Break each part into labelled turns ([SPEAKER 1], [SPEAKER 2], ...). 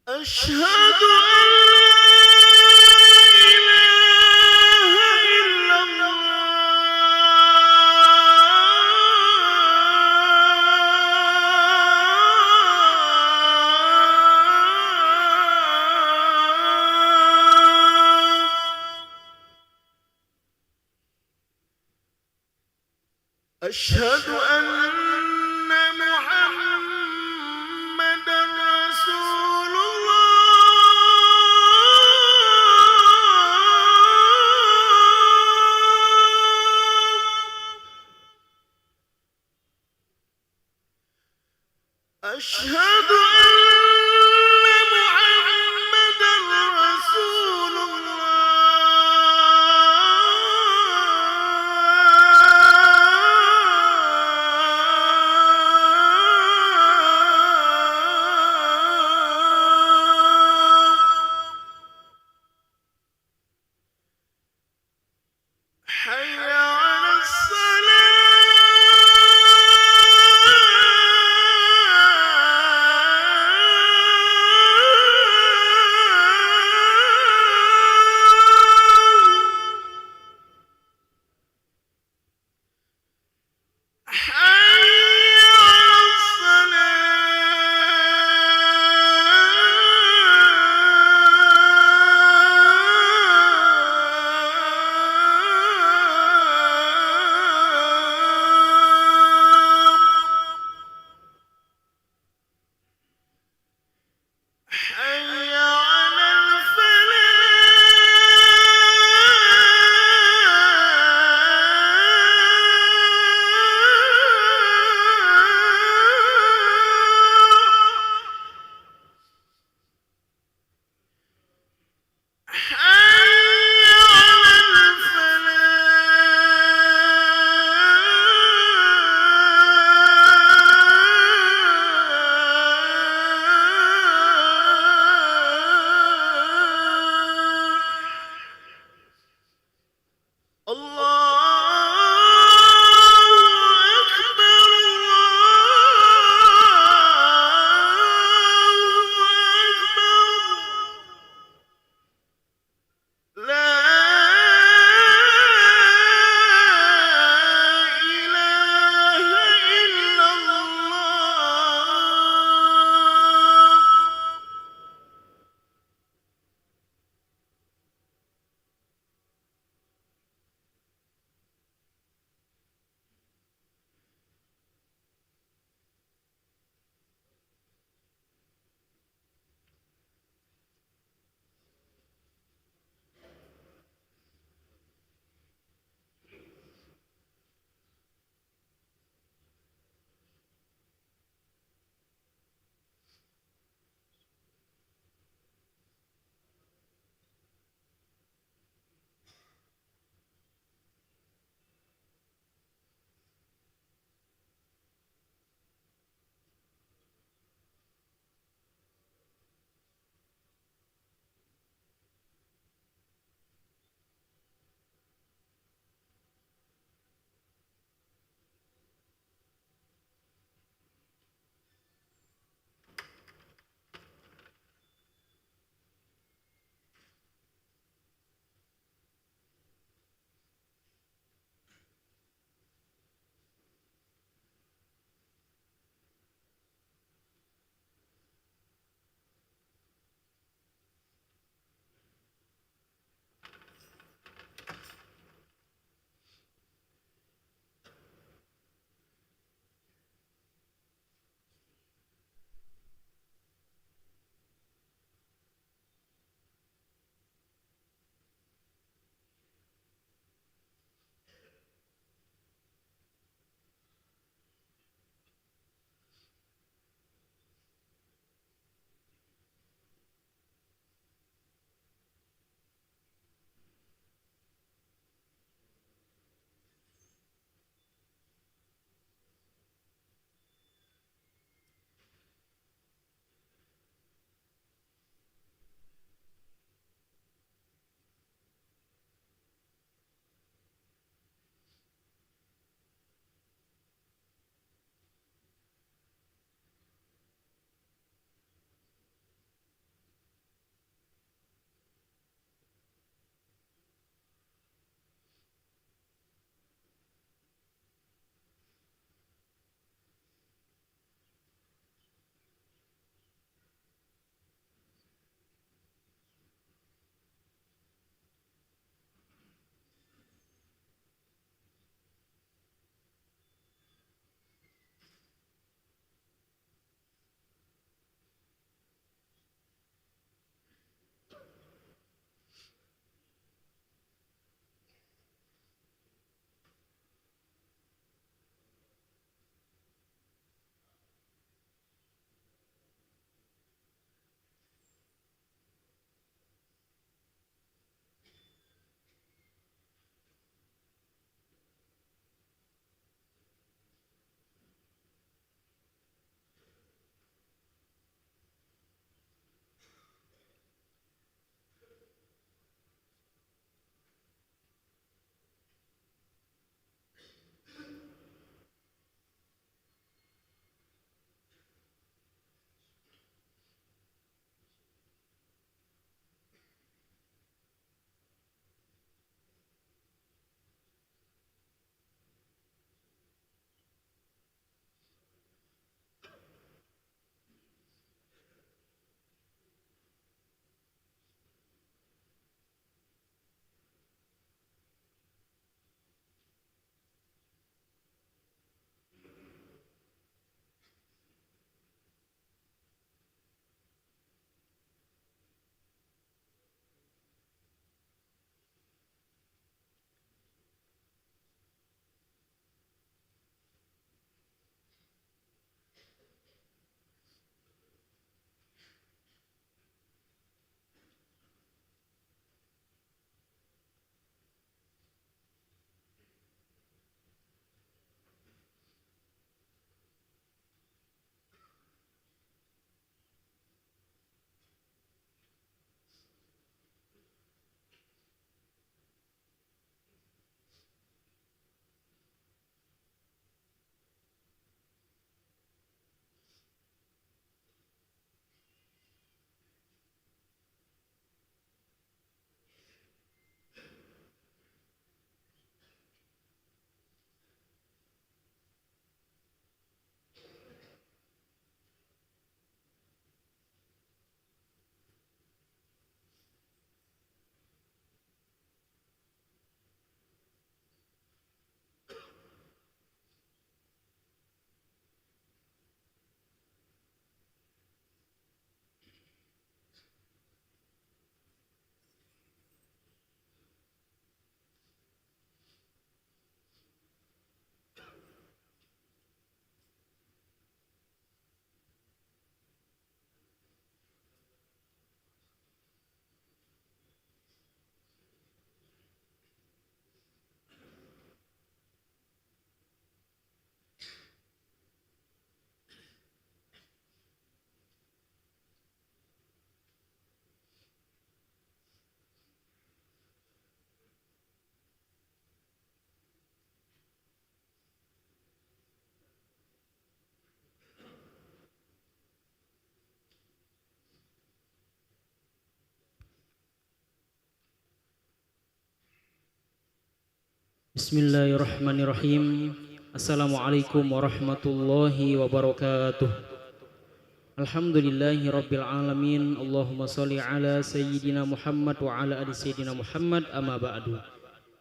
[SPEAKER 1] أشهد أن لا إله إلا الله أشهد أن محمدا رسول الله أشهد أن محمدا رسول الله
[SPEAKER 2] Bismillahirrahmanirrahim. Assalamualaikum warahmatullahi wabarakatuh. Alhamdulillahi rabbil alamin. Allahumma sholli ala sayyidina Muhammad wa ala ali sayyidina Muhammad, amma ba'du.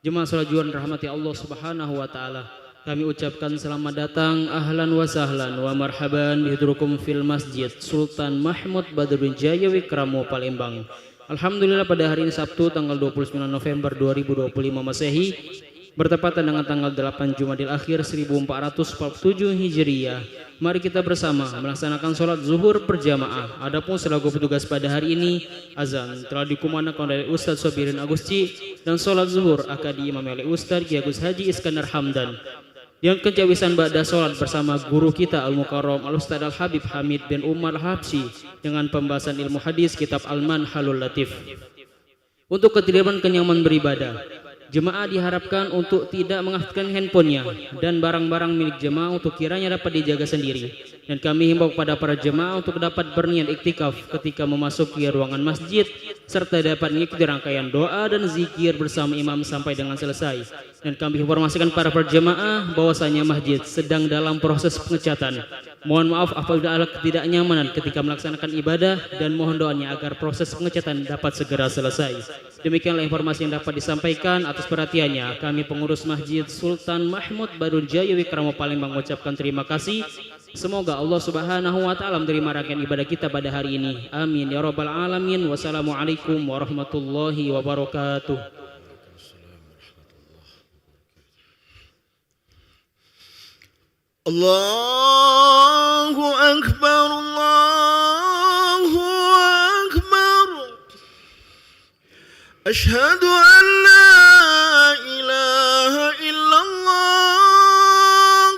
[SPEAKER 2] Jemaah salat Jumat rahmati Allah Subhanahu wa taala. Kami ucapkan selamat datang, ahlan wa sahlan wa marhaban bihudrukum fil Masjid Sultan Mahmud Badruddin Jaya Wikramo Palembang. Alhamdulillah pada hari ini Sabtu tanggal 29 November 2025 Masehi bertepatan dengan tanggal 8 Jumadil Akhir 1447 Hijriyah. Mari kita bersama melaksanakan sholat zuhur berjamaah. Adapun selaku petugas pada hari ini, azan telah dikumandangkan oleh Ustadz Sobirin Agusci dan sholat zuhur akan diimami oleh Ustadz Ki Agus Haji Iskandar Hamdan. Yang kejawisan ba'da sholat bersama guru kita Al-Mukarram Al-Ustadz Al-Habib Hamid bin Umar Habsyi dengan pembahasan ilmu hadis kitab Al-Manhalul Latif. Untuk ketidakman kenyaman beribadah, jemaah diharapkan untuk tidak mengaktifkan handphonenya dan barang-barang milik jemaah untuk kiranya dapat dijaga sendiri. Dan kami himbau kepada para jemaah untuk dapat berniat iktikaf ketika memasuki ruangan masjid serta dapat mengikuti rangkaian doa dan zikir bersama imam sampai dengan selesai. Dan kami informasikan para jemaah bahwasanya masjid sedang dalam proses pengecatan. Mohon maaf apabila ada ketidaknyamanan ketika melaksanakan ibadah dan mohon doanya agar proses pengecatan dapat segera selesai. Demikianlah informasi yang dapat disampaikan. Atas perhatiannya kami pengurus Masjid Sultan Mahmud Badruddin Jaya Wikramo Palembang mengucapkan terima kasih. Semoga Allah Subhanahu wa taala menerima rangkaian ibadah kita pada hari ini. Amin ya rabbal alamin. Wassalamualaikum warahmatullahi wabarakatuh.
[SPEAKER 1] Allahu Akbar, Allahu Akbar. Asyhadu an la ilaha illallah.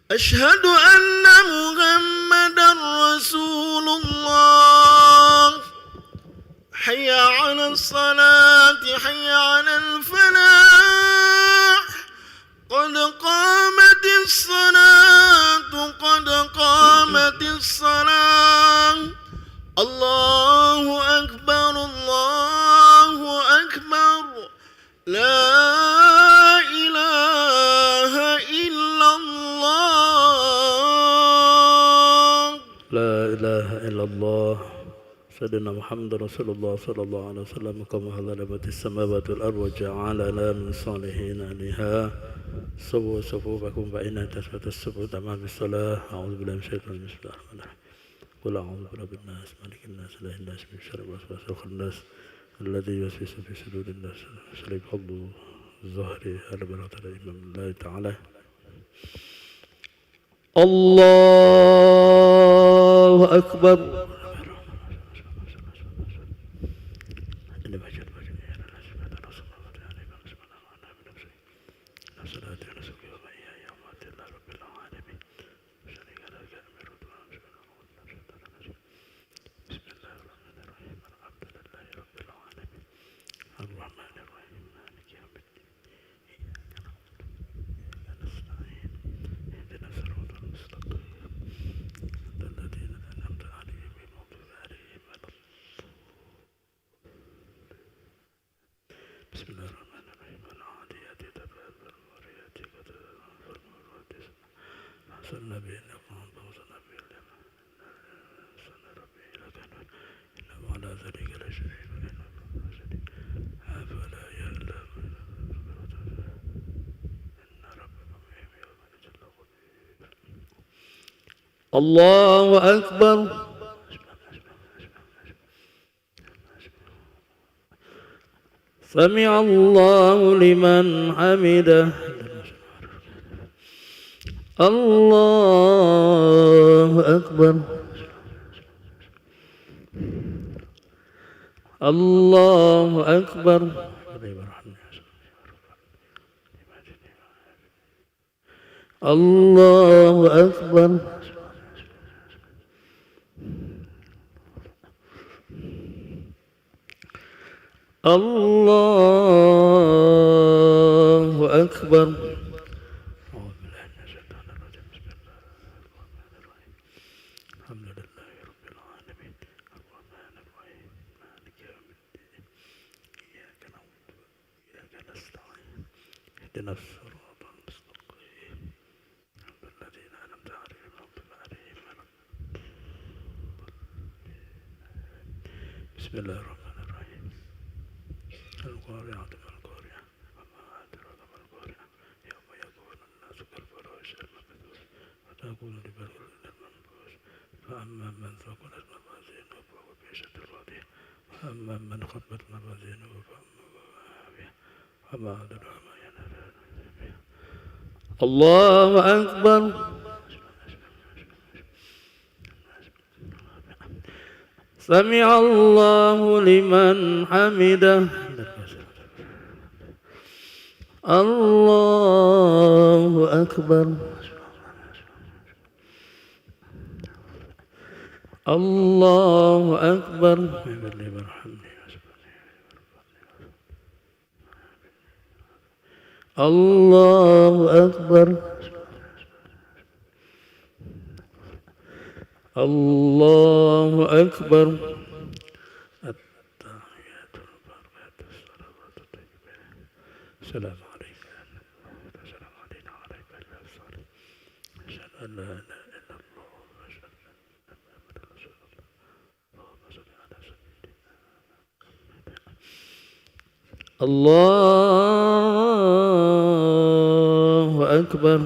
[SPEAKER 1] Asyhadu anna Muhammadar Rasulullah. Hayya 'alas salati, hayya 'alal falah. Qad qamatis salatu, qad qamatis salam. Allahu Akbar, Allahu Akbar. La ilaha illallah.
[SPEAKER 3] La ilaha illallah. Sayyidina Muhammad Rasulullah sallallahu alaihi wasallam kama hadarabatis samawati wal ardi wa ja'alana min salihin aliha. Sawu safufakum fa inna tasfatus sufu tamam bis salah. A'udzu billahi minasyaitonir rajim. Qul a'udzu birabbin nas, malikin nas, ilahin nas, min syarril waswasil khannas alladzi yuwaswisu fi sudurin nas. Salim Abdu Zahri al-Baratala Imam Allah Ta'ala. Allahu Akbar. Allahu Akbar. Sami'a Allahu liman hamidah. Allahu Akbar. Allahu Akbar. Allahu Akbar. Allahu Akbar. اهدنا الصراط المستقيم الذين أنعمت عليهم المغضوب عليهم ولا الضالين. بسم الله الرحمن الرحيم. القارعة ما القارعة وما أدراك ما القارعة يوم يكون الناس كالفراش المبثوث وتكون الجبال كالمنفوش فأما من ثقلت موازينه فهو في عيشة راضية وأما من خفت موازينه فأمه هاوية وما أدراك ما ينال. الله أكبر. سمع الله لمن حمده. الله أكبر. الله أكبر. الله أكبر. الله أكبر. التحيات البركات الصلوات الطيبات السلام عليكم السلام علينا وعلى عباد الله الصالحين أشهد أن لا إله إلا الله وأشهد أن محمدا رسول الله اللهم صل على سيدنا الله أكبر.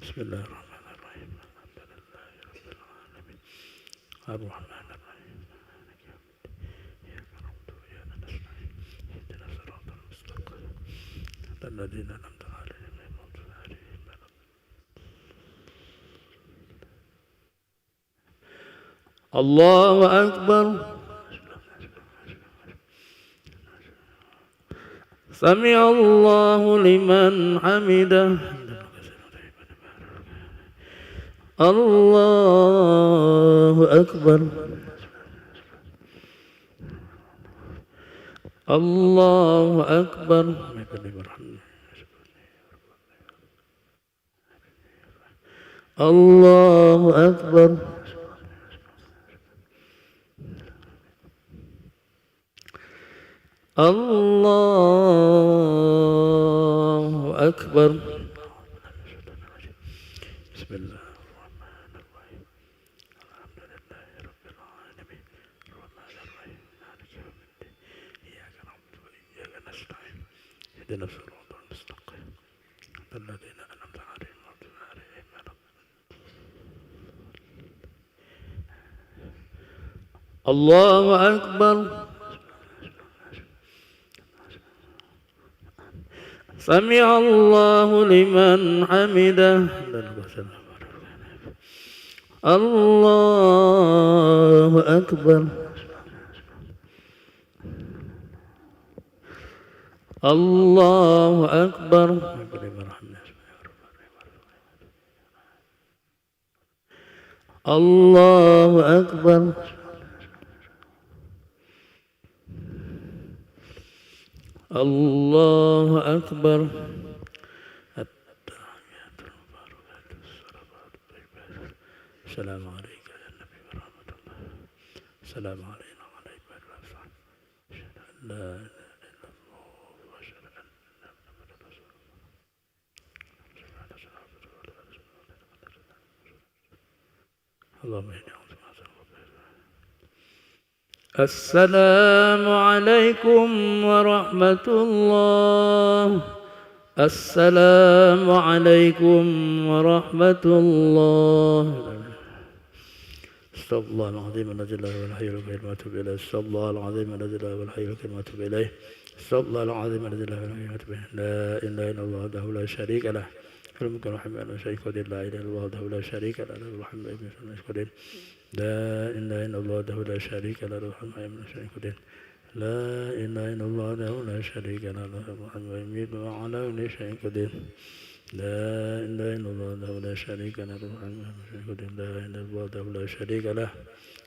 [SPEAKER 3] بسم الله الرحمن الرحيم الحمد لله رب العالمين الرحمن الرحيم مالك يوم الدين إياك نعبد وإياك نستعين اهدنا الصراط المستقيم الذين أنعمت عليهم غير المغضوب عليهم ولا الضالين. الله أكبر. سمع الله لمن حمده. الله أكبر. الله أكبر. الله أكبر. الله أكبر. بسم الله الرحمن الرحيم الحمد لله رب العالمين الرحمن الرحيم مالك يوم الدين إياك نعبد وإياك نستعين اهدنا الصراط المستقيم الذين أنعمت عليهم غير المغضوب عليهم ولا الضالين. الله أكبر. سمع الله لمن حمده. الله أكبر. الله أكبر. الله أكبر. الله أكبر. التحيات المباركات الصلوات الطيبات السلام عليك يا النبي ورحمة الله السلام علينا وعلى عباد الله الصالحين أشهد أن لا إله إلا الله وأشهد أن محمدا رسول الله. اللهم إني أعوذ بك السلام عليكم ورحمة الله. السلام عليكم ورحمة الله. استغفر الله العظيم الذي لا إله إلا هو الحي القيوم وأتوب إليه. استغفر الله العظيم الذي لا إله إلا هو الحي القيوم وأتوب إليه. استغفر الله العظيم الذي لا إله إلا هو الحي القيوم. لا إله إلا الله وحده لا شريك له له الملك والحمد لله شريك قدير. لا إله إلا الله وحده لا شريك له له الحمد لله قدير. لا إله إلا الله وحده لا شريك له له الحمد لله شريك قدير. لا إله إلا الله وحده لا شريك له له الحمد ويميت وعلى كل شيء قدير. لا إله إلا الله وحده لا شريك له له الحمد شريك قدير. لا إله إلا الله وحده لا شريك له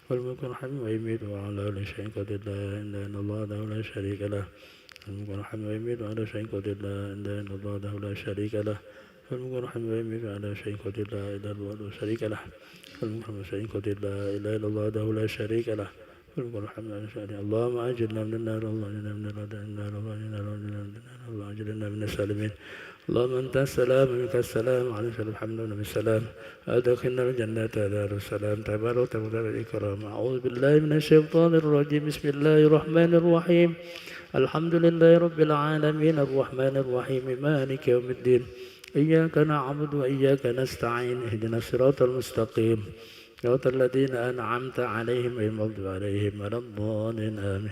[SPEAKER 3] والملك والحمد ويميت وعلى كل شيء قدير. لا إله إلا الله وحده لا شريك له الملك والحمد ويميت وعلى شيء قدير. لا إله إلا الله وحده لا شريك له والملك والحمد ويميت وعلى شيء قدير. لا إله إلا الله وحده لا شريك له والملك والحمد شيء قدير. لا إله إلا الله وحده لا شريك له اللهم أجرنا من النار اللهم أجرنا من النار اللهم أجرنا من السالمين اللهم أنت السلام منك السلام عليك الحمد لله بالسلام أدخلنا الجنة دار السلام تبارك وتعالى الإكرام أعوذ بالله من الشيطان الرجيم بسم الله الرحمن الرحيم الحمد لله رب العالمين الرحمن الرحيم مالك يوم الدين إياك نعبد وإياك نستعين اهدنا الصراط المستقيم صراط الذين أنعمت عليهم غير المغضوب عليهم ولا الضالين آمين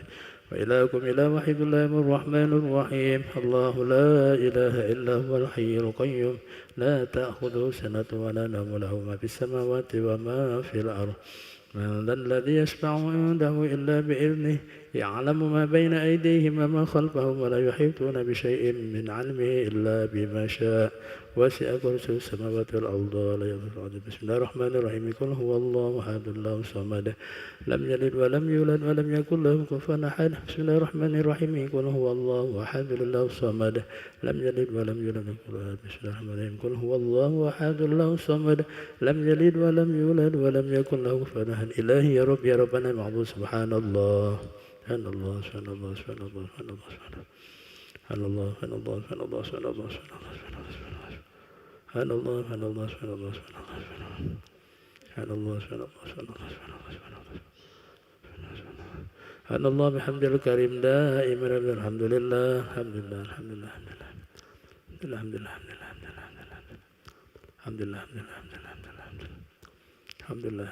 [SPEAKER 3] وإلهكم إله واحد الله الرحمن الرحيم الله لا إله إلا هو الحي القيوم لا تأخذه سنة ولا نوم له ما في السماوات وما في الأرض من ذا الذي يشفع عنده إلا بإذنه يعلم ما بين أيديهم وما خلفهم ولا يحيطون بشيء من علمه إلا بما شاء وسع كرسيه السماوات والأرض ولا يضر. بسم الله الرحمن الرحيم قل هو الله أحد الله الصمد لم يلد ولم يولد ولم يكن له كفوا أحد بسم الله الرحمن الرحيم قل هو الله أحد الله الصمد لم يلد ولم يولد بسم الله الرحمن الرحيم قل هو الله أحد الله الصمد لم يلد ولم يولد ولم يكن له كفوا أحد إلهي يا رب يا ربنا معبود سبحان الله سبحان الله سبحان الله سبحان الله سبحان الله سبحان الله سبحان الله سبحان الله سبحان الله سبحان الله سبحان الله سبحان الله سبحان الله سبحان الله سبحان الله سبحان الله سبحان الله بحمد الكريم دائما الحمد لله الحمد لله الحمد لله الحمد لله الحمد لله الحمد لله الحمد لله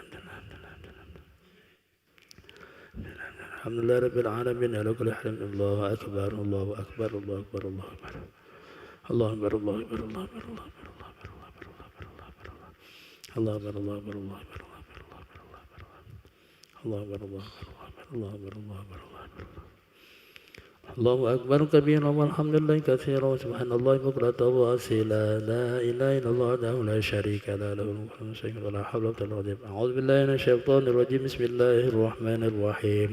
[SPEAKER 3] الحمد لله رب العالمين على كل حال الله أكبر الله أكبر الله أكبر الله أكبر الله أكبر الله أكبر الله أكبر الله أكبر الله أكبر الله أكبر الله أكبر الله أكبر الله أكبر الله أكبر الله أكبر الله أكبر كبيرا والحمد لله كثيرا وسبحان الله بكرة وأصيلا لا إله إلا الله وحده لا شريك له له الملك ولا حول ولا قوة إلا بالله أعوذ بالله من الشيطان الرجيم بسم الله الرحمن الرحيم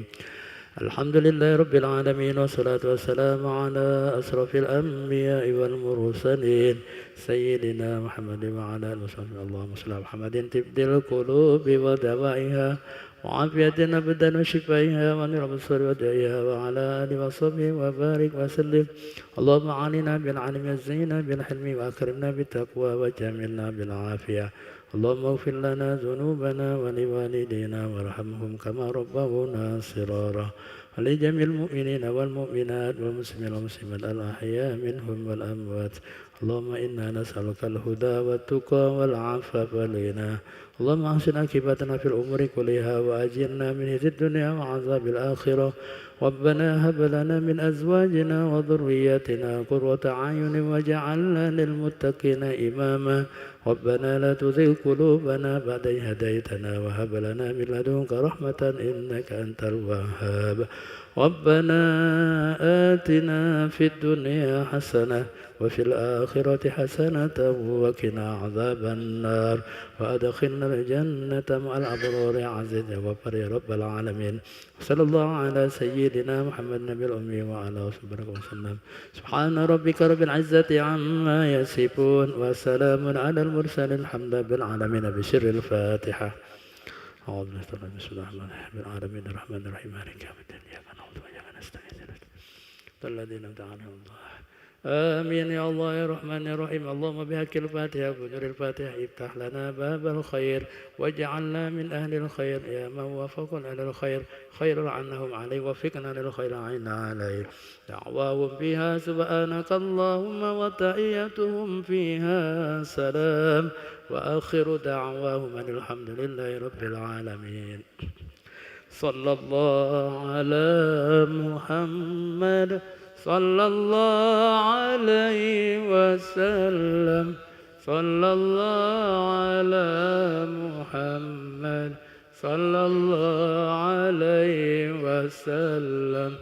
[SPEAKER 3] الحمد لله رب العالمين والصلاة والسلام على أشرف الأنبياء والمرسلين سيدنا محمد وعلى آله وصحبه اللهم صل على محمد طب القلوب ودوائها وعافية أبدا وشفائها ونور البصر ودائها وعلى آله وصحبه وبارك وسلم اللهم علينا بالعلم وزينا بالحلم وأكرمنا بالتقوى وجملنا بالعافية اللهم اغفر لنا ذنوبنا ولوالدينا وارحمهم كما ربونا صغارا ولجميع المؤمنين والمؤمنات والمسلمين والمسلمات الأحياء منهم والأموات اللهم إنا نسألك الهدى والتقى والعفاف والغنى اللهم أحسن عاقبتنا في الأمور كلها وأجرنا من خزي الدنيا وعذاب الآخرة ربنا هب لنا من أزواجنا وذرياتنا قرة أعين واجعلنا للمتقين إماما ربنا لا تزغ قلوبنا بعد إذ هديتنا وهب لنا من لدنك رحمة إنك أنت الوهاب ربنا آتنا في الدنيا حسنة وفي الآخرة حسنة وقنا عذاب النار وأدخلنا الجنة مع الأبرار عزيز وغفر يا رب العالمين صلى الله على سيدنا محمد النبي الأمي وعلى آله وصحبه وسلم سبحان ربك رب العزة عما يصفون وسلام على المرسلين الحمد لله العالمين بسر الفاتحة أعوذ بالله بسم الله الرحمن الرحيم العالمين الرحمن الرحيم مالك يوم الدين إياك نعبد وإياك نستعين الذين أنعمت عليهم آمين يا الله يا رحمن يا رحيم اللهم بحق الفاتحة ونور الفاتحة افتح لنا باب الخير واجعلنا من أهل الخير يا من وفقنا على الخير خير عنهم عليه وفقنا للخير عنا عليه دعواهم فيها سبحانك اللهم وتحيتهم فيها سلام وآخر دعواهم أن الحمد لله رب العالمين صلى الله على محمد صلى الله عليه وسلم صلى الله على محمد صلى الله عليه وسلم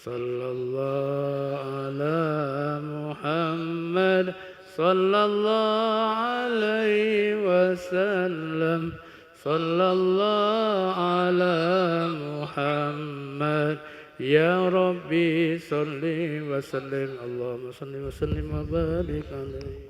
[SPEAKER 3] صلى الله على محمد صلى الله عليه وسلم صلى الله على محمد يا ربي صل وسلم اللهم صل وسلم وبارك عليه.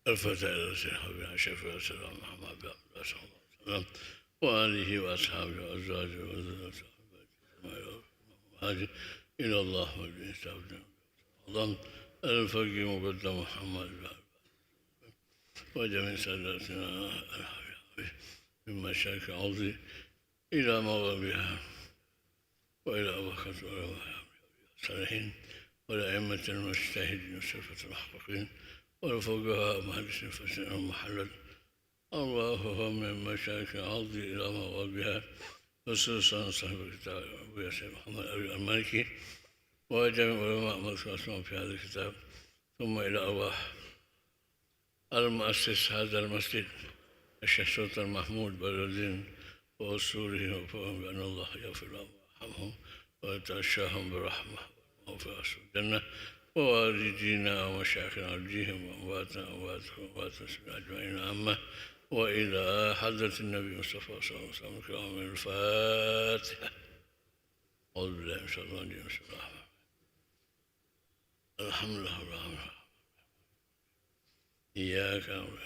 [SPEAKER 3] الفتى إلى سيدنا شفيع السلام محمد بن عبد الله صلى الله عليه وسلم وآله وأصحابه وأزواجه وذريته إلى الله والإنسان اللهم الفقيه مقدم محمد وجميع ساداتنا من مشايخ عظيم إلى مغربها وإلى أبوكة الصالحين والأئمة المجتهدين وسلفة المحققين والفقهاء مهندس الفساد المحلل اللهم من مشايخ عظيم إلى مغربها خصوصا صاحب الكتاب أبو ياسر محمد أبي المالكي وجميع علماء مذكورون في هذا الكتاب ثم إلى أرواح المؤسس هذا المسجد الشيخ سلطان محمود بدر الدين وأصوله وفقهم بأن الله يغفر لهم ويرحمهم ويتغشاهم برحمة وفي أصل الجنة ووالدينا ومشايخنا وجيهم وأمواتنا وأموات المسلمين أجمعين عامة وإلى حضرة النبي مصطفى صلى الله عليه وسلم الكرام الفاتحة. أعوذ بالله من الشيطان الرجيم بسم الله الرحمن الرحيم الحمد لله رب العالمين إياك نعبد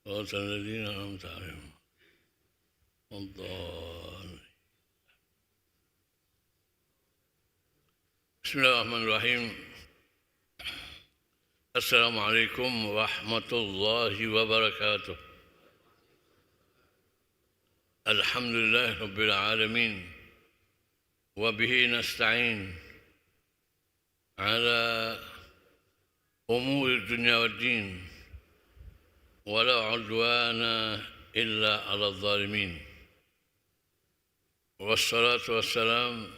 [SPEAKER 3] صراط الذين أنعمت عليهم الضالين. بسم الله الرحمن الرحيم. السلام عليكم ورحمة الله وبركاته. الحمد لله رب العالمين وبه نستعين على أمور الدنيا والدين ولا عدوان إلا على الظالمين والصلاة والسلام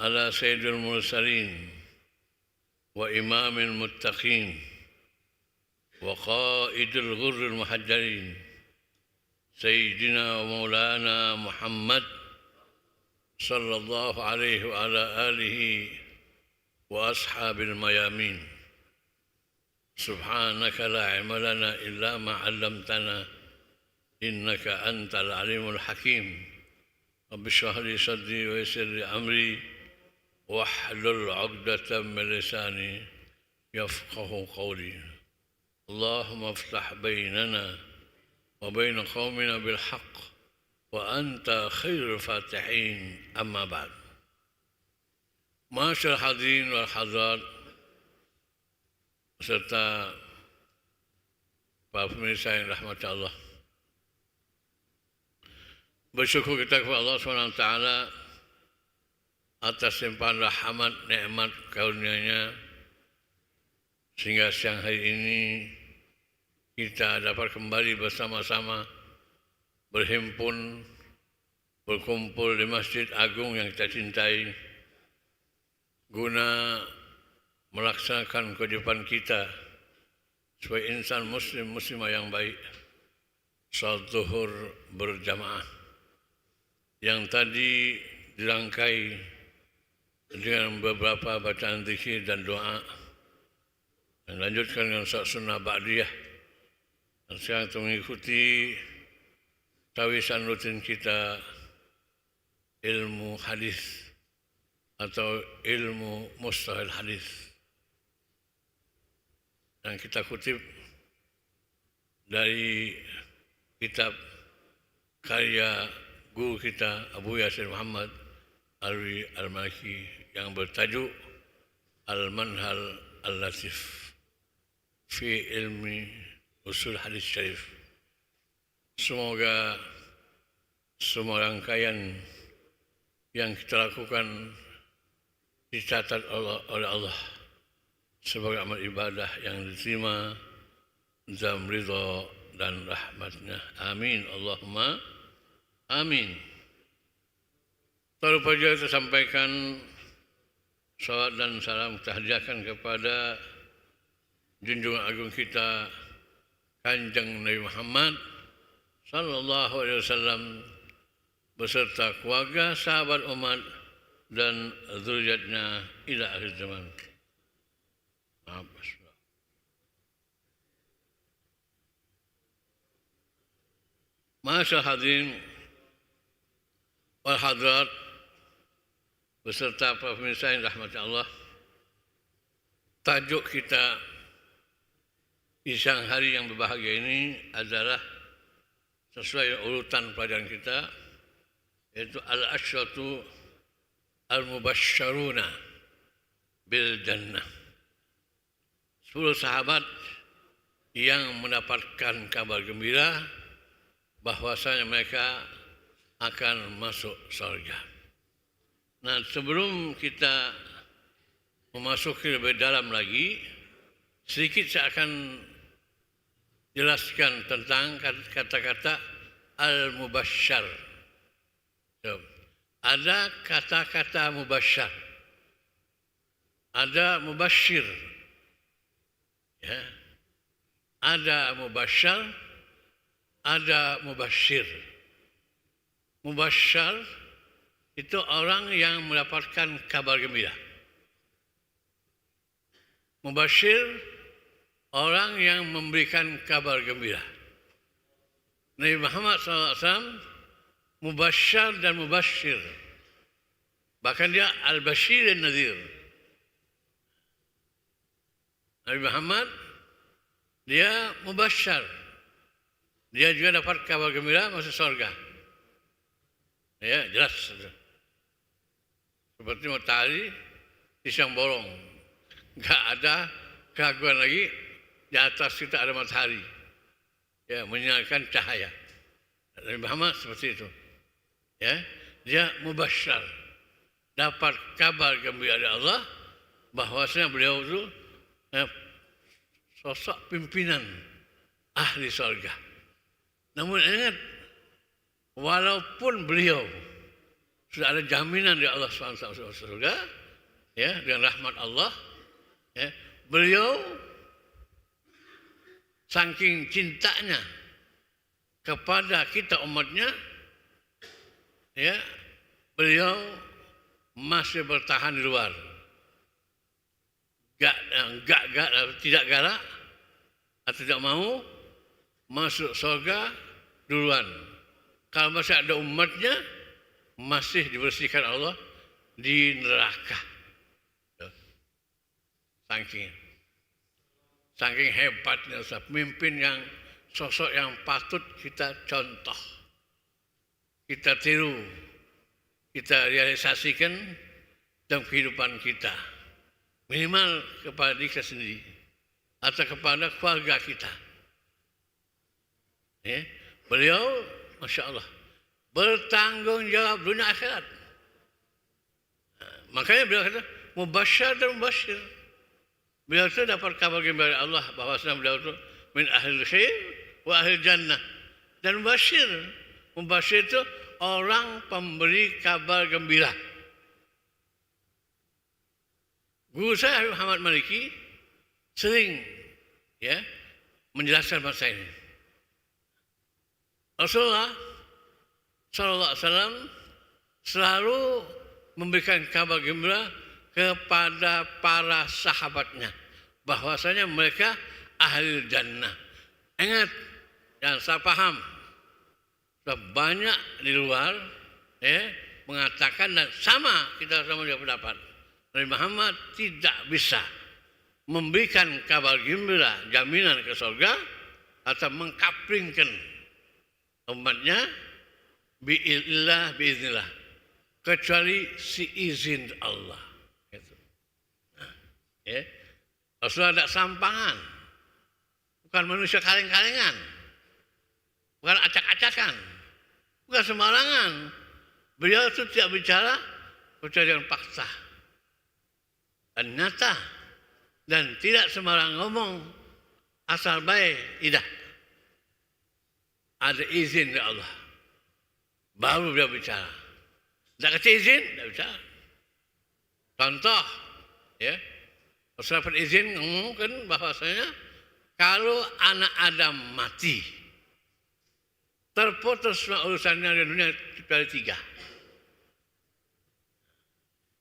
[SPEAKER 3] على سيد المرسلين وإمام المتقين وقائد الغر المحجلين سيدنا ومولانا محمد صلى الله عليه وعلى آله وأصحاب الميامين. سبحانك لا علم لنا إلا ما علمتنا إنك أنت العليم الحكيم. رب اشرح لي صدري ويسر لي أمري واحلل عقدة من لساني يفقه قولي. اللهم افتح بيننا وبين قومنا بالحق وأنت خير الفاتحين. أما بعد. معاشر الحاضرين والحاضرات serta para pemirsa yang rahmati Allah, bersyukur kita kepada Allah SWT atas limpahan rahmat, nikmat, karunia-Nya sehingga siang hari ini kita dapat kembali bersama-sama berhimpun, berkumpul di Masjid Agung yang kita cintai guna melaksanakan kehidupan kita sebagai insan muslim muslimah yang baik. Salat zuhur berjamaah yang tadi dirangkai dengan beberapa bacaan zikir dan doa, dan lanjutkan dengan salat sunnah ba'diyah, dan sekarang kita mengikuti tawisan rutin kita ilmu hadis atau ilmu mustalahil hadis, dan kita kutip dari kitab karya guru kita Abu Yasir Muhammad Alwi Al-Maliki yang bertajuk Al-Manhal Al-Latif fi ilmi usul hadis syarif. Semoga semua rangkaian yang kita lakukan dicatat oleh Allah sebagai amal ibadah yang diterima dalam ridha dan rahmatnya. Amin. Allahumma amin. Tak lupa juga kita sampaikan salawat dan salam kita hadiahkan kepada junjungan agung kita Kanjeng Nabi Muhammad sallallahu alaihi wasallam beserta keluarga, sahabat umat dan zuriatnya ila akhir zaman. Masyaallah hadirin wal hadirat beserta para pemirsa yang rahmati Allah, tajuk kita
[SPEAKER 4] di siang hari yang berbahagia ini adalah sesuai urutan pelajaran kita, yaitu al-asyratu al-mubasysyaruna bil jannah. 10 sahabat yang mendapatkan kabar gembira bahwasanya mereka akan masuk surga. Nah, sebelum kita memasuki lebih dalam lagi, sedikit saya akan jelaskan tentang kata-kata al-mubasysyar. Ada kata-kata mubasysyar, ada mubasysyir, ya. Ada mubasysyar, ada mubasysyir. Mubasysyar itu orang yang mendapatkan kabar gembira. Mubasysyir orang yang memberikan kabar gembira. Nabi Muhammad SAW mubasysyar dan mubasysyir. Bahkan dia al-basyir dan nadhir. Nabi Muhammad dia mubasysyar. Dia juga dapat kabar gembira masuk surga. Ya, jelas. Seperti matahari di siang bolong. Enggak ada keraguan lagi, di atas kita ada matahari, ya, menyalakan cahaya. Nabi Muhammad seperti itu, ya, dia mubasysyar, dapat kabar gembira dari Allah bahwasanya beliau itu sosok pimpinan ahli surga. Namun ingat, walaupun beliau sudah ada jaminan dari Allah SWT surga, ya, dengan rahmat Allah, ya, beliau saking cintanya kepada kita umatnya, ya, beliau masih bertahan di luar, tidak galak atau tidak mau masuk surga duluan. Kalau masih ada umatnya, masih dibersihkan Allah di neraka. Saking hebatnya pemimpin yang sosok yang patut kita contoh, kita tiru, kita realisasikan dalam kehidupan kita, minimal kepada diri kita sendiri atau kepada keluarga kita. Ya, beliau, masya Allah, bertanggung jawab dunia akhirat. Makanya beliau kata mubasysyar dan mubasysyir. Beliau itu dapat kabar gembira dari Allah bahwasanya beliau itu min ahlil khair wa ahlil jannah. Dan mubasysyir itu orang pemberi kabar gembira. Guru saya Muhammad Maliki sering, ya, menjelaskan masalah ini. Rasulullah SAW selalu memberikan kabar gembira kepada para sahabatnya bahwasanya mereka ahli jannah. Ingat, jangan salah paham. Banyak di luar, ya, mengatakan, dan sama kita sama juga pendapat, Nabi Muhammad tidak bisa memberikan kabar gembira jaminan ke surga atau mengkaplingkan umatnya biiznillah kecuali si izin Allah. Ya, Rasulullah tidak sampangan, bukan manusia kaleng-kalengan, bukan acak-acakan, bukan sembarangan. Beliau itu tidak bicara kecuali dengan fakta dan nyata, dan tidak sembarang ngomong asal baik, tidak. Ada izin dari Allah, baru beliau bicara. Tidak kasih izin, tidak bicara. Contoh, ya, Rasulullah dapat izin ngomongkan bahwasanya kalau anak Adam mati, terputus urusannya di dunia kecuali 3.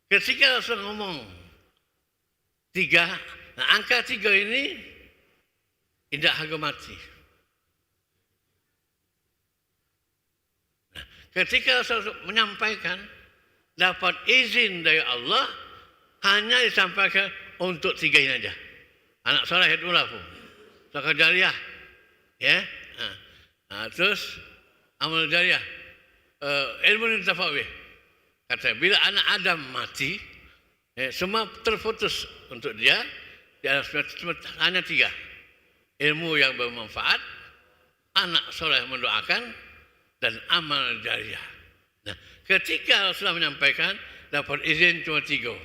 [SPEAKER 4] Ketika Rasul ngomong 3, nah angka 3 ini tidak harga mati. Nah, ketika Rasul menyampaikan dapat izin dari Allah, hanya disampaikan untuk 3 ini aja. Anak soleh itu lah pun. sedekah jariah. Ya. Terus amal jariah. Ilmu tafawih. Kata bila anak Adam mati, semua terputus untuk dia. Di alam semesta hanya 3. Ilmu yang bermanfaat, anak soleh mendoakan, dan amal jariah. Nah, ketika Rasulullah menyampaikan dapat izin cuma 3.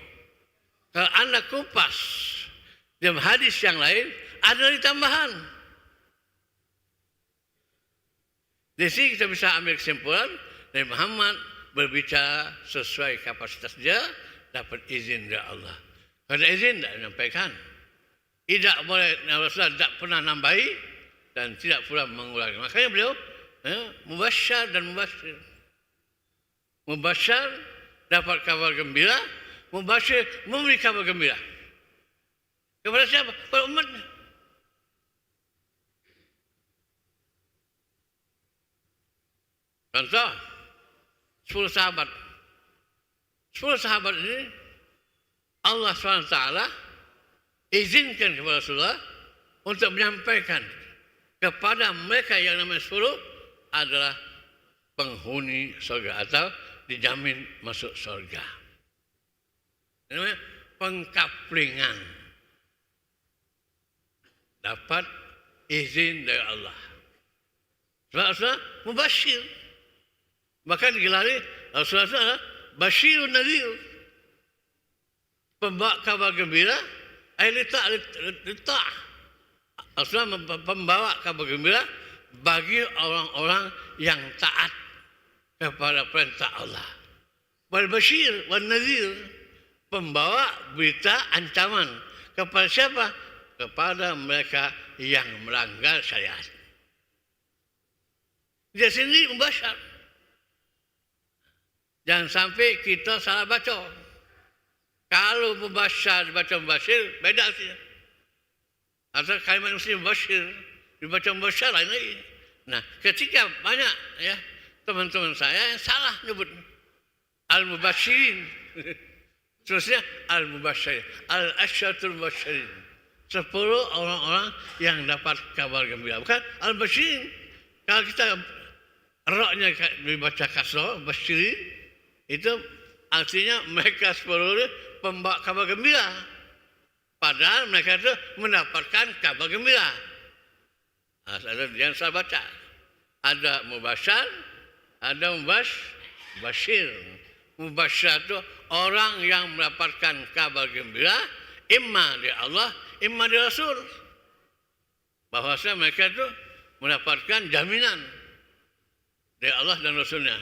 [SPEAKER 4] Kalau anda kupas dalam hadis yang lain ada tambahan. Di sini kita bisa ambil kesimpulan dari Muhammad berbicara sesuai kapasitas dia dapat izin dari Allah. Kalau izin tidak menyampaikan. Tidak boleh, Rasulullah tidak pernah nambahi dan tidak pula mengulangi. Makanya beliau mubasysyar dan mubasyir. Mubasysyar dapat kabar gembira, mubasyir memberi kabar gembira. Kepada siapa? Kepada umatnya. Contoh, 10 sahabat. 10 sahabat ini Allah SWT izinkan kepada Rasulullah untuk menyampaikan kepada mereka yang namanya 10 adalah penghuni surga atau dijamin masuk surga. Ini namanya pengkaplingan. Dapat izin dari Allah. Sebab Rasulullah mubasyir. Bahkan digelari Rasulullah adalah basyirun nadhir. Pembawa kabar gembira, letak. Rasulullah pembawa kabar gembira bagi orang-orang yang taat kepada perintah Allah. Wal basyir wan nadhir, pembawa berita ancaman kepada siapa? Kepada mereka yang melanggar syariat. Dia sendiri membasyar. Jangan sampai kita salah baca. Kalau membasyar dibaca mubasyir, beda artinya. Atau kalimat muslim mubasyir dibaca mubasyar lain lagi. Nah, ketika banyak ya teman-teman saya yang salah nyebut al-mubasyirin. Terusnya al-mubasyirin, al-asyratul mubasyirin. 10 orang-orang yang dapat kabar gembira. Bukan al-basyirin. Kalau kita roknya dibaca kasroh, basyirin, itu artinya mereka 10 pembawa kabar gembira. Padahal mereka itu mendapatkan kabar gembira. Ada yang saya baca. Ada mubasyar, ada mubasyir. Mubasyar itu orang yang mendapatkan kabar gembira, imma dari Allah, imma dari Rasul. Bahwasanya mereka itu mendapatkan jaminan dari Allah dan Rasulnya.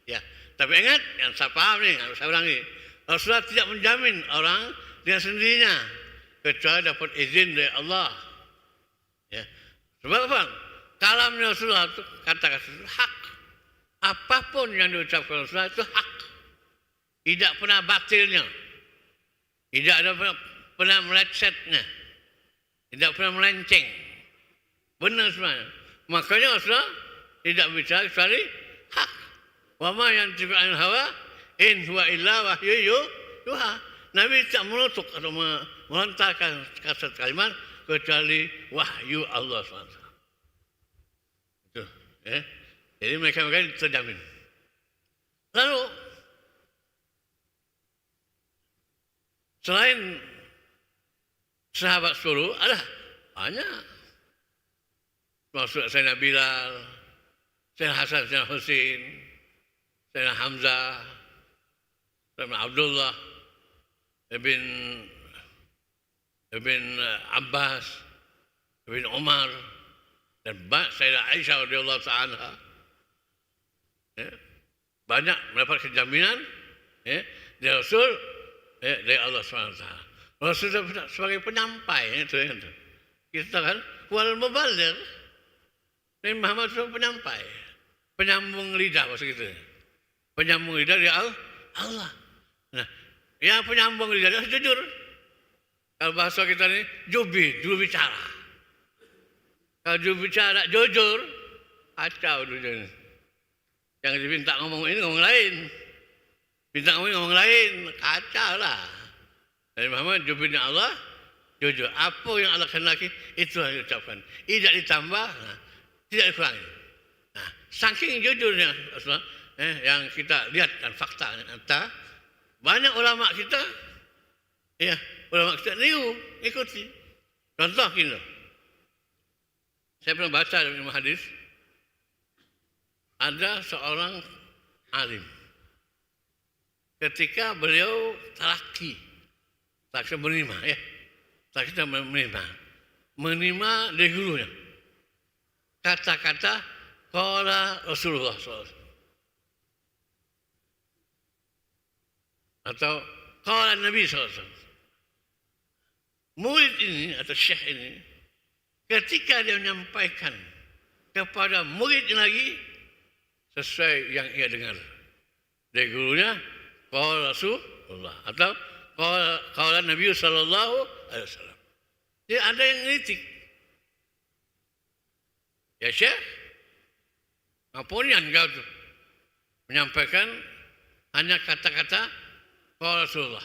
[SPEAKER 4] Ya, tapi ingat, yang saya paham nih, yang saya ulangi, Rasulullah tidak menjamin orang dengan sendirinya kecuali dapat izin dari Allah. Ya. Sebab apa? Kalamnya Rasulullah itu kata-kata itu hak. Apapun yang diucapkan Rasulullah itu hak. Tidak pernah batilnya. Tidak ada pernah melecetnya. Tidak pernah melenceng. Benar semuanya. Makanya Rasulullah tidak bicara kecuali hak. Wa ma yantiqu anil hawa in huwa illa wahyu yuha. Nabi tidak menutup atau melontarkan kata kalimat kecuali wahyu Allah SWT. Itu, ya. Jadi mereka terjamin. Lalu selain sahabat 10 ada banyak. Maksud Sayyidina Bilal, Sayyidina Hasan, Sayyidina Husain, Sayyidina Hamzah, Sayyidina Abdullah ibn Abbas, ibn Umar, dan Sayyidina Aisyah radhiyallahu ta'ala. Ya, banyak mendapat jaminan ya, dari Rasul dari Allah SWT. Rasul sebagai penyampai itu ya. Kita kan wal mubaligh. Nabi Muhammad itu penyampai, penyambung lidah maksud gitu. Penyambung lidah dari Allah. Nah, yang penyambung lidah harus jujur. Kalau bahasa kita ini juru bicara. Kalau juru bicara jujur, kacau dunia. Yang diminta ngomong ini ngomong lain. Minta ngomong lain, kacau lah. Nabi Muhammad jubirnya Allah, jujur. Apa yang Allah kehendaki itu yang diucapkan. Tidak ditambah, tidak dikurangi. Nah, saking jujurnya yang kita lihat dan fakta nyata, banyak ulama kita, ya ulama kita niru, ikuti. Contoh gini, saya pernah baca dalam ilmu hadis, ada seorang alim. Ketika beliau talaki menerima, ya, talaki menerima dari gurunya. Kata-kata qala Rasulullah SAW. Atau qala Nabi SAW. Murid ini atau syekh ini, ketika dia menyampaikan kepada murid lagi sesuai yang ia dengar dari gurunya, qala Rasulullah atau qala Nabi sallallahu alaihi wasallam. Jadi ada yang kritik. Ya Syekh, ngapain kau tu menyampaikan hanya kata-kata qala Rasulullah.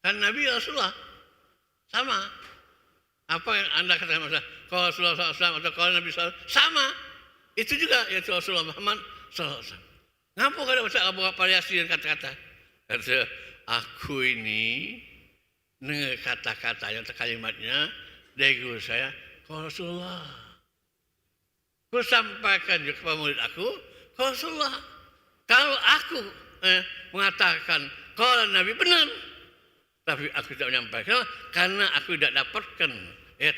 [SPEAKER 4] Kan Nabi Rasulullah sama. Apa yang anda katakan masalah qala Rasulullah SAW atau qala Nabi SAW sama. Itu juga yaitu Rasulullah Muhammad SAW. Ngapa kada masalah variasi dan kata-kata? Kata aku ini dengar kata-katanya atau kalimatnya dari guru saya qala Rasulullah. Aku sampaikan juga kepada murid aku qala Rasulullah. Kalau aku mengatakan qala Nabi benar, tapi aku tidak menyampaikan karena aku tidak dapatkan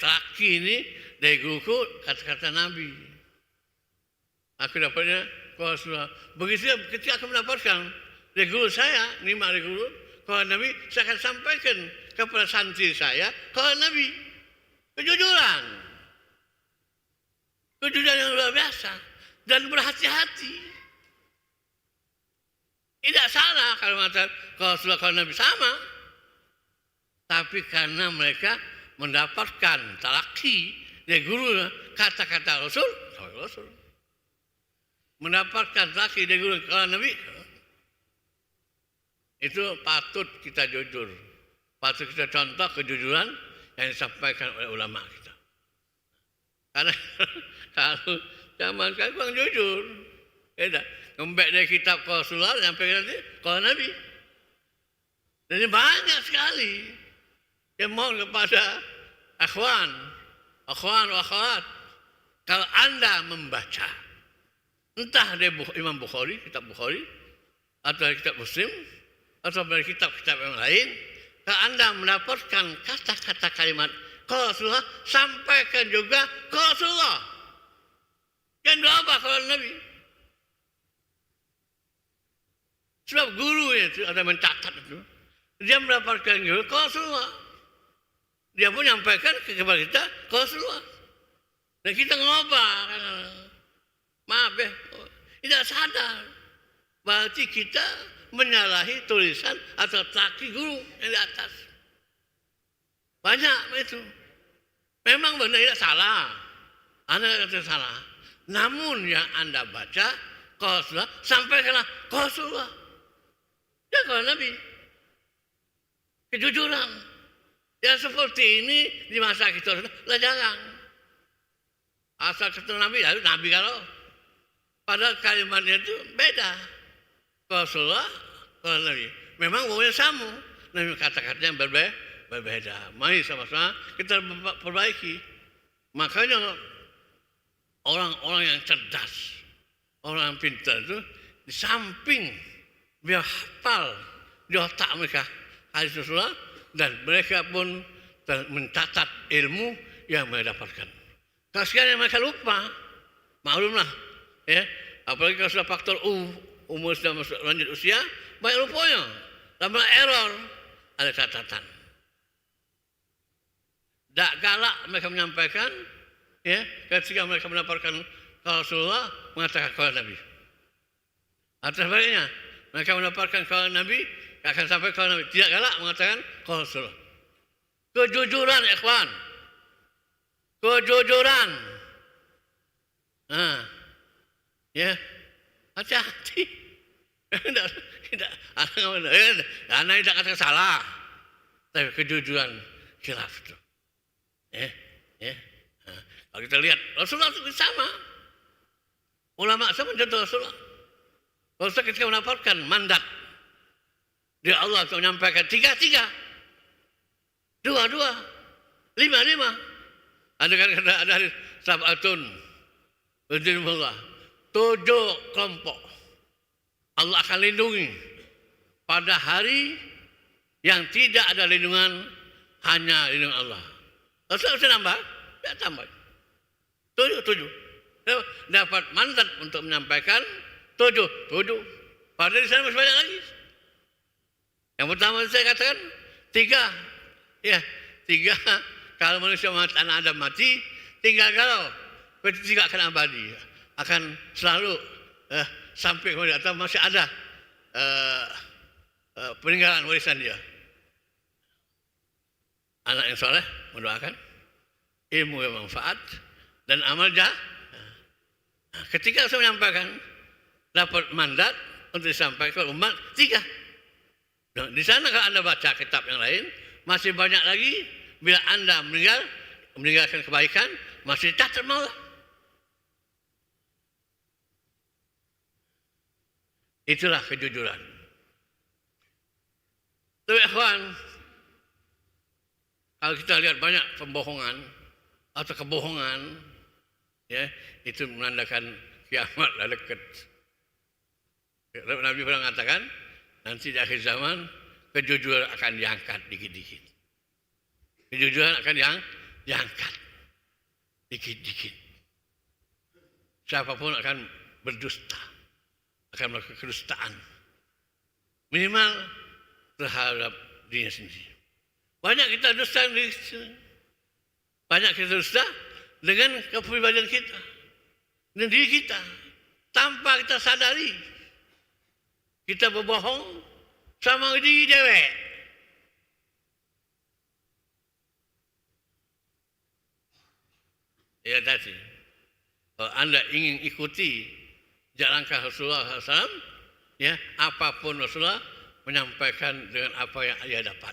[SPEAKER 4] talaki ini dari guruku kata-kata Nabi. Aku dapatnya qala Rasulullah. Begitu ketika aku mendapatkan dari guru saya, nikmat dari guru qala Nabi, saya akan sampaikan kepada santri saya qala Nabi. Kejujuran. Kejujuran yang luar biasa dan berhati-hati. Tidak salah kalau mengatakan qala Rasulullah qala Nabi sama. Tapi karena mereka mendapatkan talaki dari guru kata-kata Rasul, mendapatkan talaki dari guru qala Nabi, itu patut kita jujur. Patut kita contoh kejujuran yang disampaikan oleh ulama kita. Karena kalau zaman sekarang kurang jujur, ngembek dari kitab Rasulullah sampai nanti qala Nabi. Dan banyak sekali yang mohon kepada akhwan wa akhwat, kalau anda membaca entah dari Imam Bukhari, kitab Bukhari, atau dari kitab Muslim, atau dari kitab-kitab yang lain, kalau anda mendapatkan kata-kata kalimat qala Rasulullah, sampaikan juga qala Rasulullah. Yang doa apa qala Nabi? Sebab guru itu ada mencatat itu, dia mendapatkan juga qala Rasulullah. Dia pun menyampaikan kepada kita qala Rasulullah. Dan kita ngobah, maaf ya, tidak sadar. Berarti kita menyalahi tulisan atau talaki guru yang di atas. Banyak itu. Memang benar tidak salah. Anda kata salah. Namun yang anda baca qala Rasulullah, sampaikanlah qala Rasulullah. Ya qala Nabi. Kejujuran. Ya seperti ini di masa kita lah jangan. Asal ketemu Nabi, lalu Nabi kalau padahal kalimatnya itu beda. Rasulullah, qala Nabi. Memang maunya sama, namun kata-katanya berbeda. Mari sama-sama kita perbaiki. Makanya orang-orang yang cerdas, orang yang pintar itu di samping biar hafal di otak mereka hadis Rasulullah, dan mereka pun mencatat ilmu yang mereka dapatkan. Kalau sekarang mereka lupa, maklumlah, ya. Apalagi kalau sudah faktor umur sudah lanjut usia, banyak lupanya, tambah error, ada catatan. Tak galak mereka menyampaikan, ya, ketika mereka mendapatkan qala Rasulullah mengatakan qala Nabi. Atas baliknya, mereka mendapatkan qala Nabi, akan sampai qala Nabi, tidak galak mengatakan qala Rasulullah. Kejujuran, ikhwan. Kejujuran. Ya, hati-hati. Anak tidak kata salah, tapi kejujuran khilaf itu. Kalau kita lihat Rasulullah itu sama. Ulama sama contoh Rasulullah. Rasulullah ketika mendapatkan mandat dari Allah untuk menyampaikan 3-3, 2-2, 5-5. Ada hadis sab'atun Bismillah, 7 kelompok Allah akan lindungi pada hari yang tidak ada lindungan, hanya lindungan Allah. Rasulullah bisa nambah, ya tambah. 7. Dapat mandat untuk menyampaikan 7. Padahal di sana masih banyak lagi. Yang pertama saya katakan 3. Ya, 3. Kalau manusia mati, anak Adam mati, tinggal kalau tidak akan abadi, akan selalu sampai kemudian atau masih ada peninggalan warisan dia. Anak yang soleh mendoakan, ilmu yang manfaat, dan amal jah. Ketika saya menyampaikan, dapat mandat untuk disampaikan umat 3. Nah, di sana kalau Anda baca kitab yang lain, masih banyak lagi. Bila Anda meninggalkan kebaikan, masih catat malah. Itulah kejujuran. Tapi ikhwan, kalau kita lihat banyak pembohongan atau kebohongan, ya, itu menandakan kiamat dah dekat. Nabi pernah mengatakan, nanti di akhir zaman kejujuran akan diangkat dikit-dikit. Kejujuran akan diangkat dikit-dikit. Siapapun akan berdusta, akan melakukan kedustaan, minimal terhadap dirinya sendiri. Banyak kita dusta dengan kepribadian kita, dengan diri kita, tanpa kita sadari. Kita berbohong sama diri dewek. Ya tadi, kalau Anda ingin ikuti jalan langkah Rasulullah SAW, ya, apapun Rasulullah menyampaikan dengan apa yang ia dapat.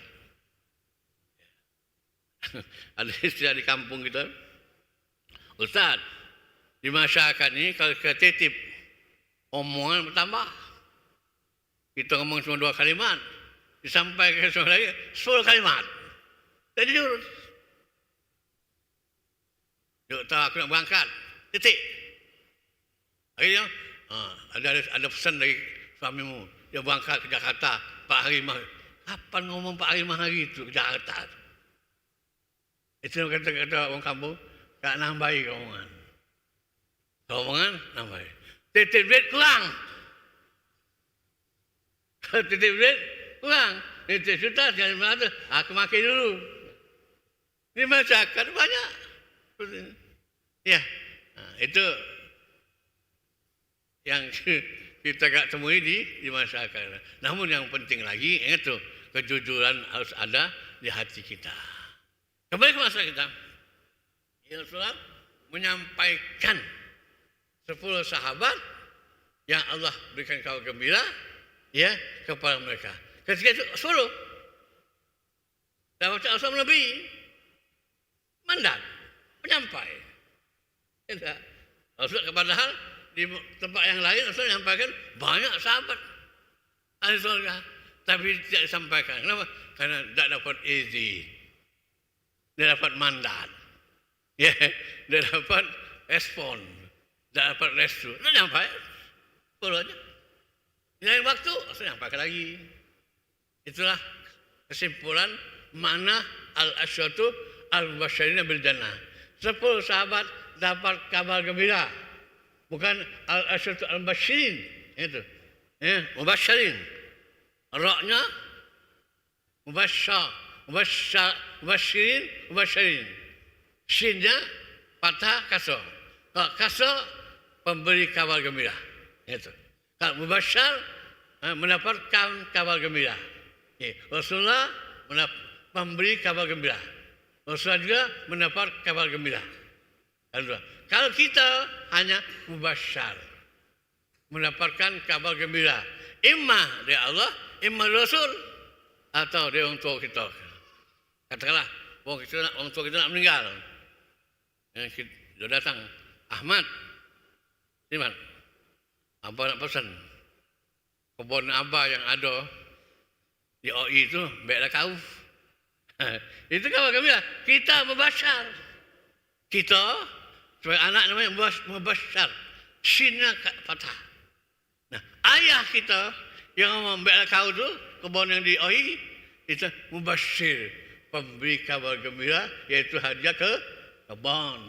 [SPEAKER 4] Ada istilah di kampung kita, Ustaz, di masyarakat ini kalau kita titip omongan bertambah. Kita ngomong cuma 2 kalimat, disampaikan semua lagi 10 kalimat. Jadi jujur. Yuk, tahu aku nak berangkat, titik. Akhirnya, ada pesan dari suamimu, dia berangkat ke Jakarta 4 hari mah. Kapan ngomong 4 hari mah hari itu ke Jakarta? Itu kata orang kampung, tak nambahi omongan. Omongan, nambahi. Titip duit kurang. Titip duit kurang. Titip juta, jangan mana tu. Aku makin dulu. Ini masyarakat banyak. Ya, itu yang kita tak temui di masyarakat. Namun yang penting lagi, ingat tu, kejujuran harus ada di hati kita. Kembali ke masalah kita. Ya Rasulullah menyampaikan 10 sahabat yang Allah berikan kabar gembira, ya, kepada mereka. Ketika itu suruh dapat Rasul Nabi mandat penyampai. Tidak. Rasul padahal di tempat yang lain Rasul menyampaikan banyak sahabat ahli surga, tapi tidak disampaikan. Kenapa? Karena tidak dapat izin, tidak dapat mandat, ya, tidak dapat respon, tidak dapat restu. Tidak sampai, perlu aja. Di lain waktu Rasul menyampaikan lagi. Itulah kesimpulan makna al-asyatu al-mubasysyirina bil jannah. 10 sahabat dapat kabar gembira. Bukan al-asyatu al-mubasysyirin, itu. Ya, mubasysyirin. Ra-nya mubasysyirin. Shinnya patah kasar. Kalau kasar pemberi kabar gembira. Itu. Kalau mubasysyir mendapatkan kabar gembira. Ya, Rasulullah memberi kabar gembira. Rasulullah juga mendapat kabar gembira. Kalau kita hanya mubasysyir, mendapatkan kabar gembira, imma dari Allah, imma Rasul, atau dari orang tua kita. Katakanlah, orang tua kita nak meninggal. Dia datang, Ahmad, ni man, Abah nak pesan kebun Abah yang ada di OI itu, baiklah kau. Itu kawan kami lah. Kita membashar. Kita sebagai anak namanya membashar. Sinnya patah. Nah, ayah kita yang membaiklah kau tu kebun yang di OI itu mubashir, pemberi kabar gembira, iaitu hadiah ke kebun.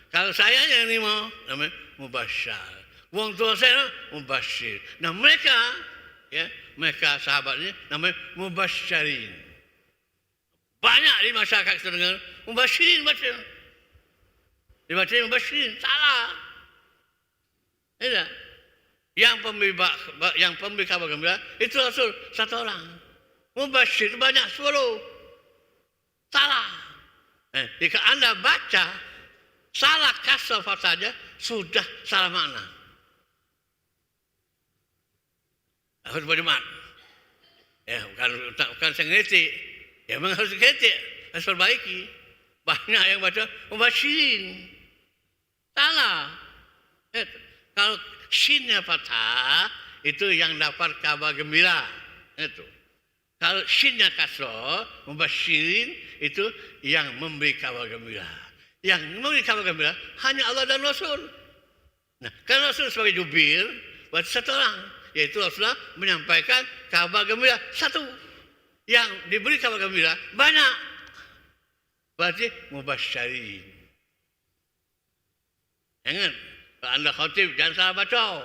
[SPEAKER 4] Kalau saya yang ni mau namanya mubashar. Wong tua saya mubashir. Nah mereka, ya, mereka sahabatnya namanya mubashirin. Banyak di masyarakat kita dengar mubashirin baca. Dibaca mubashirin, salah. Tidak. Yang pemberi kabar gembira itu Rasul satu orang. Mubashir banyak 10. Salah. Jika anda baca salah kasar saja sudah salah makna. Harus berjemaat. Ya, bukan saya ngerti. Ya, memang harus ngerti, harus perbaiki. Banyak yang baca mubashirin. Salah. Kalau shinnya patah, itu yang dapat kabar gembira. Itu. Kalau shinnya kasar, mubashirin, itu yang memberi kabar gembira. Yang memberi kabar gembira hanya Allah dan Rasul. Nah, karena Rasul sebagai jubir, buat satu orang, yaitu Rasulullah menyampaikan kabar gembira satu. Yang diberi kabar gembira banyak. Berarti mubashirin. Ingat, kalau anda khatib jangan salah baca.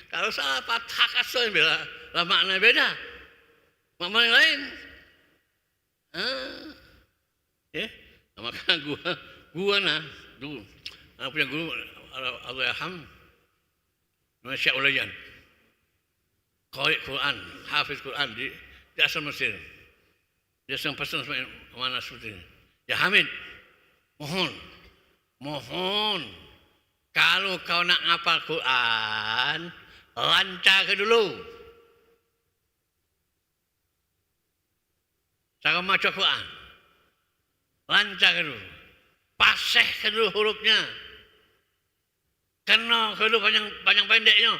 [SPEAKER 4] Kalau salah patah kasar bila makna beda. Makna yang lain. Ya, maka gua dulu. Aku punya guru Allahyarham namanya Syekh Ulayan. Qari Quran, hafiz Quran di asal Mesir. Dia sering pesan mana seperti ini. Ya Hamid, mohon kalau kau nak ngapal Quran, lancarkan dulu. Cara baca Quran, lancarkan dulu. Pasehkan dulu hurufnya. Kena dulu panjang pendeknya.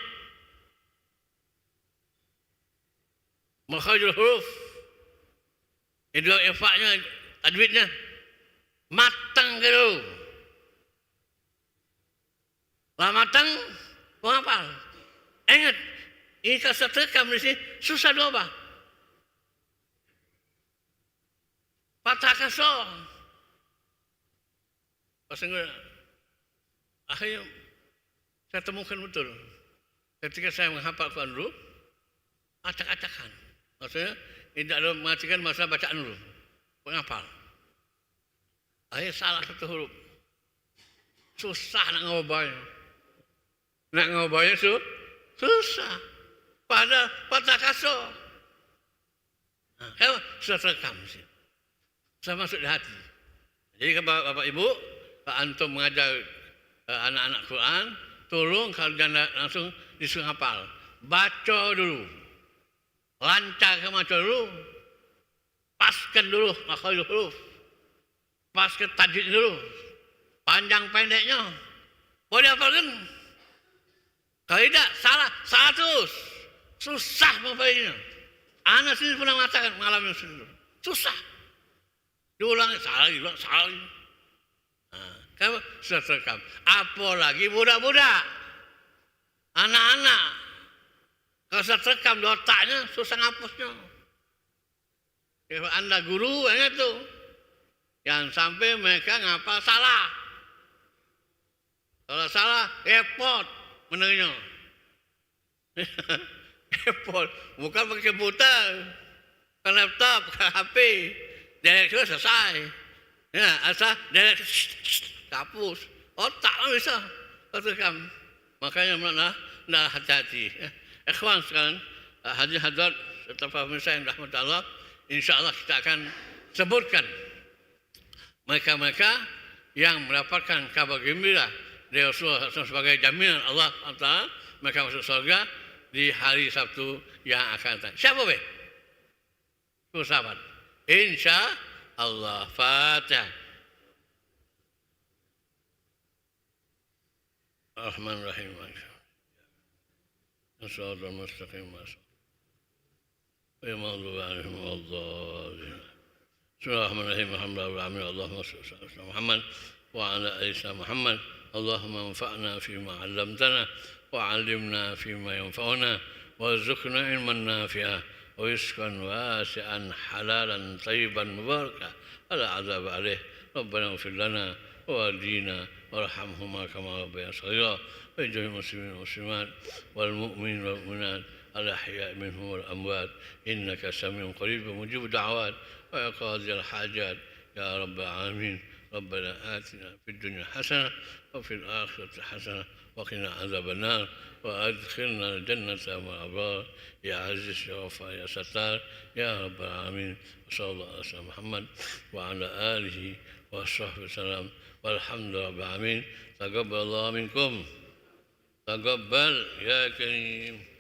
[SPEAKER 4] Makhrajul huruf. Idgham ifa'nya, tajwidnya. Matang dulu. Lah matang, menghafal. Ingat, ini kalau setrikam di sini, susah diubah. Patah kasar. Akhirnya saya temukan betul. Ketika saya menghafal Quran dulu, acak-acakan. Maksudnya, tidak ada mengatakan masalah bacaan dulu. Menghafal. Akhirnya salah satu huruf. Susah nak ngubahnya. Nak ngubahnya susah. Pada patah kasar. Kalau sudah terekam. Saya masuk di hati. Jadi Bapak Ibu, Pak Antum mengajar anak-anak Quran, tolong kalau jangan langsung disuruh hafal. Baca dulu. Lancarkan baca dulu. Paskan dulu makhrajul huruf. Paskan tajwid dulu. Panjang pendeknya. Boleh hafalkan? Kalau tidak, salah. Salah terus. Susah membacanya. Anak sendiri pernah mengatakan, mengalami sendiri. Susah. Diulangi, salah lagi. Kamu sudah terekam. Apalagi budak-budak. Anak-anak. Kalau sudah terekam di otaknya, susah ngapusnya. Kalau anda guru, ingat tuh. Yang sampai mereka ngapal salah. Kalau salah, repot menerima. Repot. Bukan pakai komputer. Ke laptop, ke HP. Direct itu selesai. Ya, asal direct hapus. Otak lah bisa. Terekam. Makanya mana dah hati-hati. Ikhwan sekarang, hadirin serta pemirsa yang rahmat Allah, insya-Allah kita akan sebutkan mereka-mereka yang mendapatkan kabar gembira dari Rasulullah sebagai jaminan Allah Taala mereka masuk surga di hari Sabtu yang akan datang. Siapa be? sahabat. Insya Allah. Fatihah. Ar-Rahman-Rahim. As-salatul mustaqim. Wa maghdubi alaihim wad-dallin. Bismillahirrahmanirrahim. Alhamdulillahirabbil alamin. Allahumma shalli ala sayyidina Muhammad wa ala ali sayyidina Muhammad. Allahumma anfa'na fima 'allamtana wa 'allimna fima yanfa'una warzuqna ilman nafi'a wa rizqan wasi'an halalan tayyiban mubarakan ala 'adzab 'alaih. Rabbana ighfir lana wa walidina warhamhuma kama rabbayana shaghira wa jami'il muslimin wal muslimat wal mu'minin wal mu'minat الأحياء منهم والأموات إنك سميع قريب مجيب الدعوات ويا قاضي الحاجات يا رب العالمين. ربنا آتنا في الدنيا حسنة وفي الآخرة حسنة وقنا عذاب النار وأدخلنا الجنة مع الأبرار يا عزيز يا غفار يا ستار يا رب العالمين. وصلى الله على سيدنا محمد وعلى آله وصحبه وسلم والحمد لله رب العالمين. تقبل الله منكم. تقبل يا كريم.